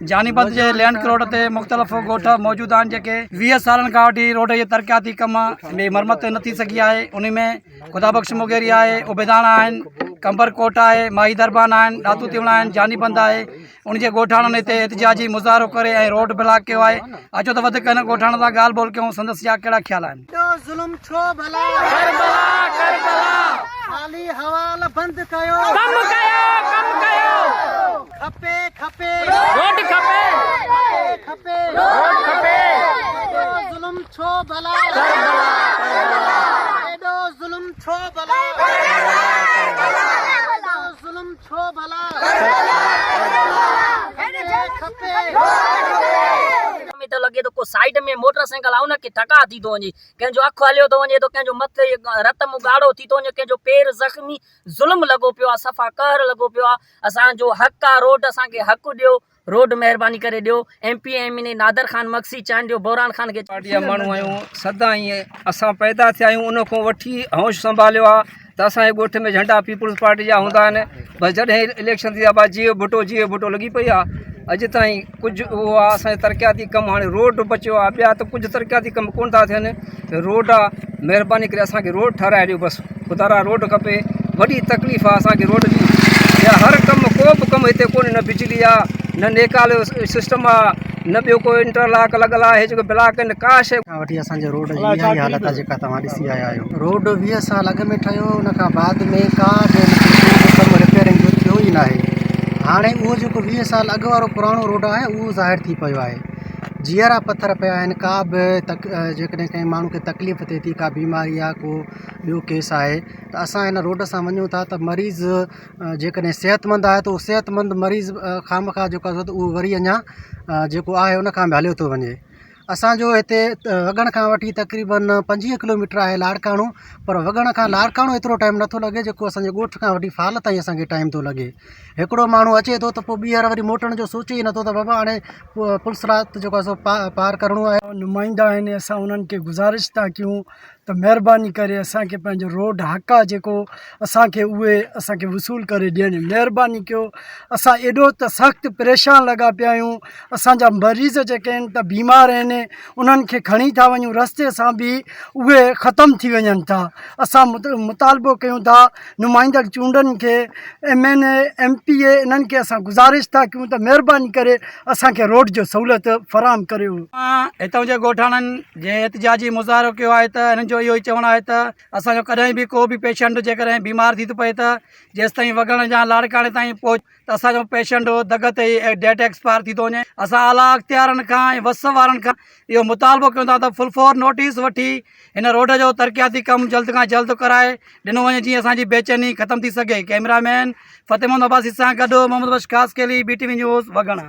जानीपत जे land road ते मुख़्तलिफ़ ॻोठ मौजूद आहिनि जेके 20 सालनि खां वठी रोड जे तरक़ियाती कम में मरमत न थी सघी आहे। उन में ख़ुदाबख़्श मुगेरी आहे, उबेदाणा आहिनि, कंबरकोट आहे, माही दरबान आहिनि, ॾातू तिवणा आहिनि, जानीबंद आहे। उन जे ॻोठाणनि हिते एहतिजाजी मुज़ाहिरो करे ऐं रोड ब्लॉक कयो आहे। अचो त वधीक हिन ॻोठाणनि सां ॻाल्हि ॿोल कयूं, संदसि जा कहिड़ा ख़्याल आहिनि। ज़ुल्म छो भला खाली हवाल बंद कयो, कम कयो खपे खपे रोड खपे खपे रोड खपे। ज़ुल्म छो भला एडो ज़ुल्म छो भला ज़ुल्म छो भला खपे तो लगे तो को साइड में मोटरसाइकिल आउ न कि टका थी तो वञे, कंहिंजो अखि हलियो तो वञे, तो कंहिंजो मथे रत मुगाड़ो थी तो वञे, कंहिंजो पेर ज़ख़्मी, ज़ुल्म लॻो पियो आहे, सफ़ा कहर लॻो पियो आहे। असांजो हक़ आहे, रोड असांखे हक़ ॾियो, रोड महिरबानी करे ॾियो। MP MN नादर ख़ान मक्सी चांहि ॾियो, बोरान ख़ान खे पार्टी जा माण्हू आहियूं, सदा ईअं असां पैदा थिया आहियूं, उन खां वठी होश संभालियो आहे त असांजे ॻोठ में झंडा पीपुल्स पार्टी जा हूंदा आहिनि। बसि जॾहिं इलेक्शन थी आहे, जीअं भुटो लॻी पई आहे। अॼु ताईं कुझु उहो आहे असांजे तरक़ियाती कमु, हाणे रोड बचियो आहे, ॿिया त कुझु तरक़ियाती कमु कोन था थियनि। रोड आहे, महिरबानी करे असांखे रोड ठाराए ॾियो, बसि ख़ुदा रोड खपे। वॾी तकलीफ़ आहे असांखे रोड जी, हर कमु को बि कमु हिते कोन्हे, न बिजली आहे, न नेकाल जो सिस्टम आहे, न ॿियो को इंटरलॉक लॻल आहे, हे जेको ब्लॉक आहिनि, का शइ वठी असांजे रोड जी इहा ई हालत आहे जेका तव्हां ॾिसी आया आहियो। रोड 20 साल अॻु में ठहियो, उन खां बाद में का कमु रिपेयरिंग जो थियो ई न आहे। हाणे उहो जेको 20 साल अॻु वारो पुराणो रोड आहे उहो ज़ाहिर थी पियो आहे। जीअरा पथर पिया आहिनि, का बि जेकॾहिं कंहिं माण्हू खे तकलीफ़ थिए थी, का बीमारी आहे, को ॿियो केस आहे, त असां हिन रोड सां वञूं था त मरीज़ जेकॾहिं सिहतमंद आहे त उहो सिहतमंद मरीज़ खामखा जेको आहे उहो वरी अञा जेको आहे उन खां बि हलियो थो वञे। असांजो हिते वॻण खां वठी तक़रीबन 25 किलोमीटर आहे लाड़काणो, पर वॻण खां लाड़काणो एतिरो टाइम नथो लॻे जेको असांजे ॻोठ खां वठी फाल ताईं असांखे टाइम थो लॻे। हिकिड़ो माण्हू अचे थो त पोइ ॿीहर वरी मोटण जो सोचे ई नथो त बाबा हाणे पुलिस रात जेको आहे पार करिणो आहे। नुमाइंदा आहिनि, असां उन्हनि खे गुज़ारिश था कयूं त महिरबानी करे असांखे पंहिंजो रोड हक़ आहे जेको असांखे उहे असांखे वसूल करे ॾियनि। महिरबानी कयो, असां एॾो त सख़्तु परेशान लॻा पिया आहियूं। असांजा मरीज़ जेके आहिनि त बीमार आहिनि, उन्हनि खे खणी था वञूं, रस्ते सां बि उहे ख़तमु थी वञनि था। असां मुतालबो कयूं था नुमाइंदड़ चूंडनि खे, MNA MPA इन्हनि खे असां गुज़ारिश था कयूं त महिरबानी करे असांखे रोड जो सहूलियत फराहम करियो। हितां जे ॻोठाणनि जे एहतिजाजी मुज़ाहिरो कयो आहे त हिननि जो इहो ई चवणु आहे त असांजो कॾहिं बि को बि पेशेंट जेकॾहिं बीमार थी थो पए त जेसिताईं वॻण जा लाड़काणे ताईं पहुच त असांजो पेशेंट दग ते ई डेट एक्सपायर थी थो वञे। असां आला अख़्तियारनि खां ऐं वस वारनि खां इहो मुतालबो कयूं था त फुल फोर नोटिस वठी हिन रोड जो तरक़ियाती कमु जल्द खां जल्द कराए ॾिनो वञे, जीअं असांजी बेचैनी ख़तमु थी सघे। कैमरामैन फ़तेह मोहम्मद अब्बासी सां गॾु मोहम्मद बख्श ख़ासकेली, BTV न्यूज़, वॻण।